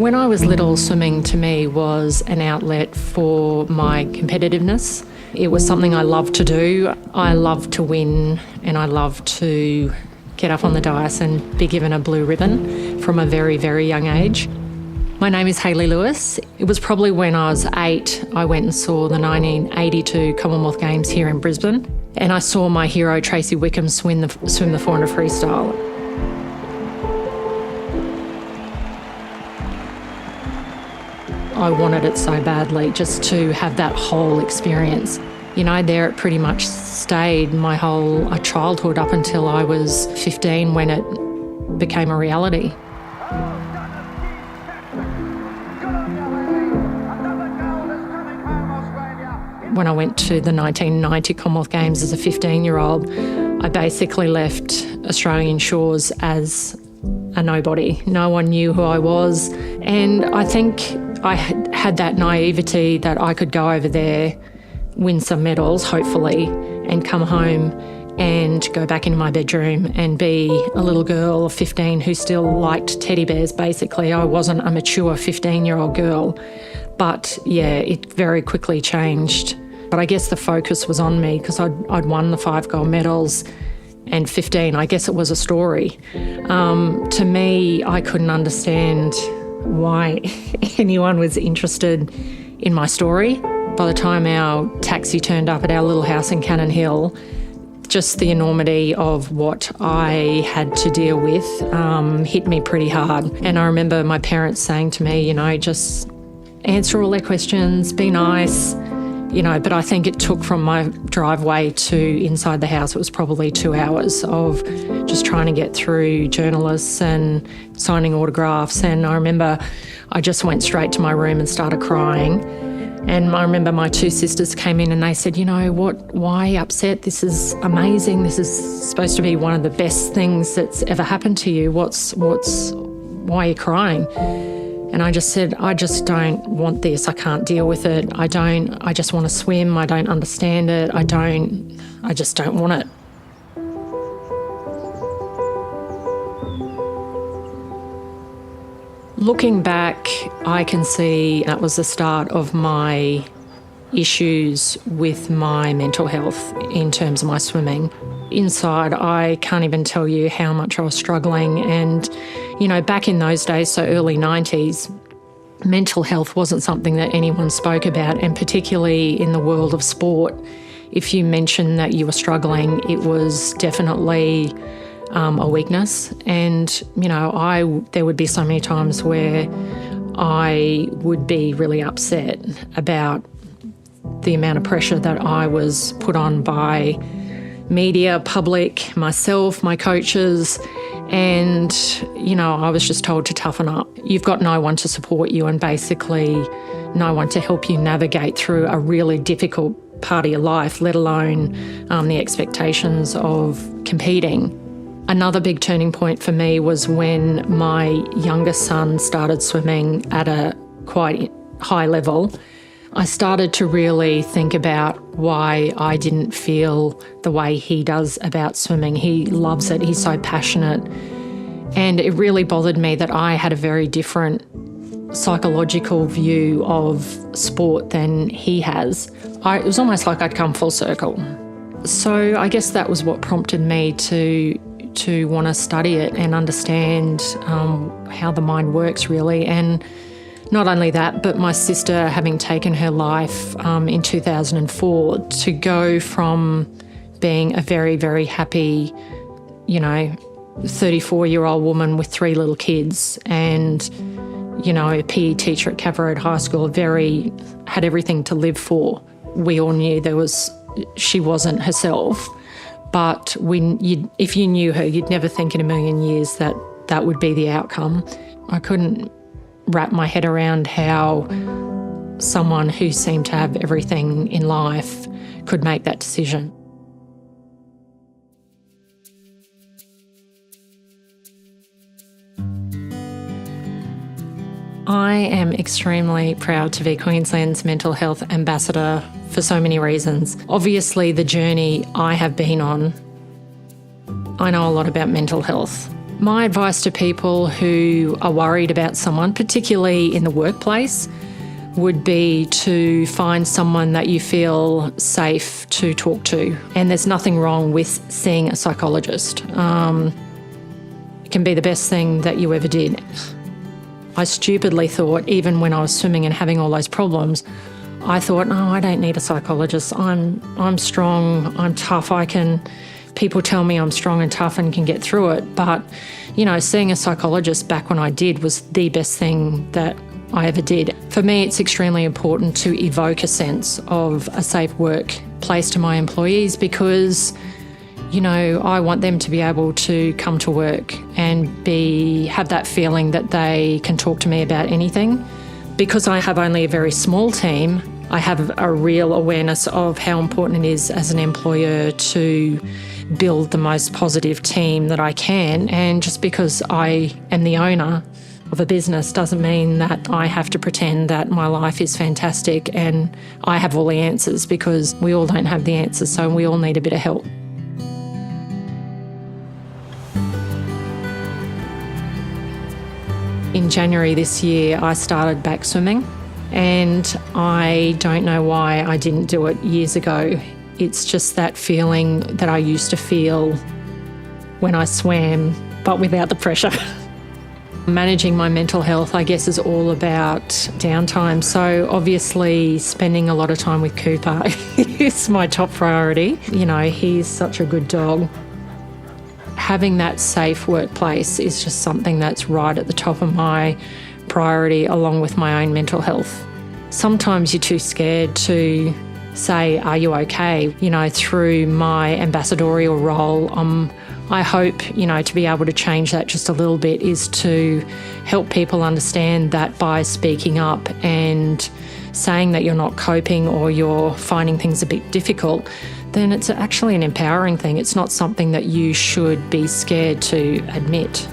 When I was little, swimming to me was an outlet for my competitiveness. It was something I loved to do. I loved to win and I loved to get up on the dais and be given a blue ribbon from a very, very young age. My name is Hayley Lewis. It was probably when I was 8, I went and saw the 1982 Commonwealth Games here in Brisbane, and I saw my hero Tracy Wickham swim the 400 freestyle. I wanted it so badly, just to have that whole experience. You know, there it pretty much stayed my whole childhood up until I was 15 when it became a reality. When I went to the 1990 Commonwealth Games as a 15-year-old, I basically left Australian shores as a nobody. No one knew who I was, and I think I had that naivety that I could go over there, win some medals, hopefully, and come home and go back into my bedroom and be a little girl of 15 who still liked teddy bears, basically. I wasn't a mature 15-year-old girl. But yeah, it very quickly changed. But I guess the focus was on me because I'd won the 5 gold medals, and 15, I guess it was a story. To me, I couldn't understand why anyone was interested in my story. By the time our taxi turned up at our little house in Cannon Hill, just the enormity of what I had to deal with hit me pretty hard. And I remember my parents saying to me, you know, just answer all their questions, be nice, you know, but I think it took from my driveway to inside the house, it was probably 2 hours of just trying to get through journalists and signing autographs. And I remember I just went straight to my room and started crying. And I remember my 2 sisters came in and they said, you know, why are you upset? This is amazing. This is supposed to be one of the best things that's ever happened to you. Why are you crying? And I just said, I just don't want this. I can't deal with it. I just want to swim. I don't understand it. I just don't want it. Looking back, I can see that was the start of my issues with my mental health in terms of my swimming. Inside, I can't even tell you how much I was struggling. And, you know, back in those days, so early 90s, mental health wasn't something that anyone spoke about, and particularly in the world of sport, if you mentioned that you were struggling, it was definitely a weakness. And, you know, there would be so many times where I would be really upset about the amount of pressure that I was put on by media, public, myself, my coaches, and, you know, I was just told to toughen up. You've got no one to support you and basically no one to help you navigate through a really difficult part of your life, let alone the expectations of competing. Another big turning point for me was when my youngest son started swimming at a quite high level. I started to really think about why I didn't feel the way he does about swimming. He loves it, he's so passionate. And it really bothered me that I had a very different psychological view of sport than he has. It was almost like I'd come full circle. So I guess that was what prompted me to want to study it and understand how the mind works really. And not only that, but my sister having taken her life in 2004, to go from being a very, very happy, you know, 34-year-old woman with 3 little kids and, you know, a PE teacher at Cavarote High School, had everything to live for. We all knew she wasn't herself. But if you knew her, you'd never think in a million years that that would be the outcome. I couldn't wrap my head around how someone who seemed to have everything in life could make that decision. I am extremely proud to be Queensland's mental health ambassador for so many reasons. Obviously, the journey I have been on, I know a lot about mental health, My advice to people who are worried about someone, particularly in the workplace, would be to find someone that you feel safe to talk to. And there's nothing wrong with seeing a psychologist. It can be the best thing that you ever did. I stupidly thought, even when I was swimming and having all those problems, I thought, no, I don't need a psychologist. I'm strong, I'm tough, people tell me I'm strong and tough and can get through it. But, seeing a psychologist back when I did was the best thing that I ever did. For me, it's extremely important to evoke a sense of a safe workplace to my employees because, I want them to be able to come to work and have that feeling that they can talk to me about anything. Because I have only a very small team, I have a real awareness of how important it is as an employer to build the most positive team that I can. And just because I am the owner of a business doesn't mean that I have to pretend that my life is fantastic and I have all the answers, because we all don't have the answers, so we all need a bit of help. In January this year, I started back swimming, and I don't know why I didn't do it years ago. It's just that feeling that I used to feel when I swam, but without the pressure. Managing my mental health, I guess, is all about downtime. So obviously spending a lot of time with Cooper is my top priority. He's such a good dog. Having that safe workplace is just something that's right at the top of my priority, along with my own mental health. Sometimes you're too scared to say, are you okay? Through my ambassadorial role, I hope, to be able to change that just a little bit, is to help people understand that by speaking up and saying that you're not coping or you're finding things a bit difficult, then it's actually an empowering thing. It's not something that you should be scared to admit.